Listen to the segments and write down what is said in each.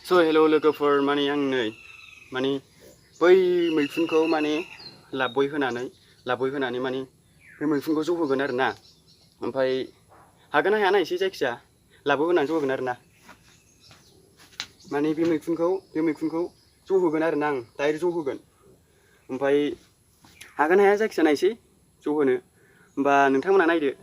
So hello लोगोफोर माने आं नै माने बै मैखुनखौ माने लाबोय होनानै माने बे मैखुनखौ जहोगोन आरोना ओमफ्राय हागोन ना हाया नायसै जायखिया लाबो होनानै जहोगोन आरोना माने बे मैखुनखौ जहोगोन आरोना आं डाइरेक्ट जहोगोन ओमफ्राय हागोन ना हाया जायखिया नायसै जहोनो होमबा नोंथांमोना नायदो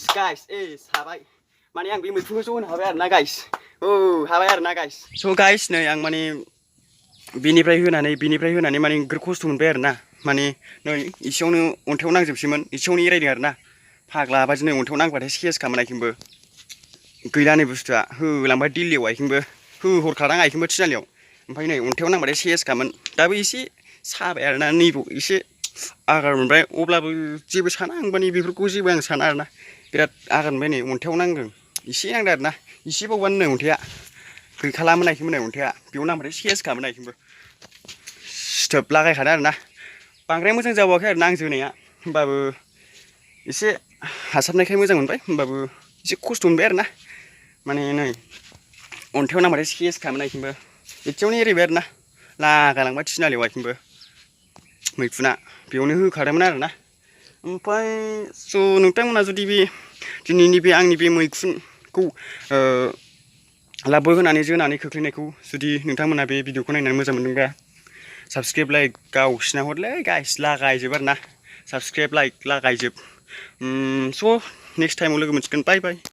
guys हाबाय माने आं बे मैखुनखौ जहोनो हाबाय आरोना guys हाबाय आरोना guys so guys नै आं माने बिनिफ्राय होनानै माने गोर खस्थ मोनबाय आरोना माने नै इसेयावनो अन्थायाव नांजोबसैमोन इसेयावनो एरायदों आरोना फाग्ला बादि नै अन्थायाव नांबाथाय सेस खामोन आइथिंबो गैला नै बुस्थुआ होलांबाय दिल्लीयाव आइथिंबो होहरखादां आइथिंबो थिनालियाव ओमफ्राय नै अन्थायाव नांबाथाय सेस खामोन दाबो एसे साबाय आरोना नैबाव एसे आघात मोनबाय अब्लाबो जेबो साना आं माने बेफोरखौ जेबो आं साना आरोना बिराद आघात मोनबाय नै अन्थायाव नांदों एसे नांदों आरोना एसे बावबानो नै अन्थाया गैखालामोन आइथिंबो नै अन्थाया बेयाव नांबाथाय सेस खामोन आइथिंबो सिथोब लागायखादों आरोना बांद्राय मोजां जाबावाखै आरोना आं जोनाया होमबाबो एसे हासाबनायखाय मोजां मोनबाय होमबाबो एसे खस्थ मोनबाय आरोना माने नै अन्थायाव नांबाथाय सेस खामोन आइथिंबो एसेयावनो एरायबाय आरोना लागालांबाय थिनालियाव आइथिंबो मैखुना बेयावनो होखादोंमोन आरोना ओमफ्राय स नोंथांमोना जुदि बे दिनैनि बे आंनि बे मैखुनखौ लाबो होनानै जोनानै खोख्लैनायखौ जुदि नोंथांमोना बे भिडिअखौ नायनानै मोजां मोनदोंबा साबस्क्राइब लाइक गावसिना हरलै गाइस लागायजोब आरोना साबस्क्राइब लाइक लागायजोब स नेक्स्ट टाइमाव लोगो मोनसिगोन बाय बाय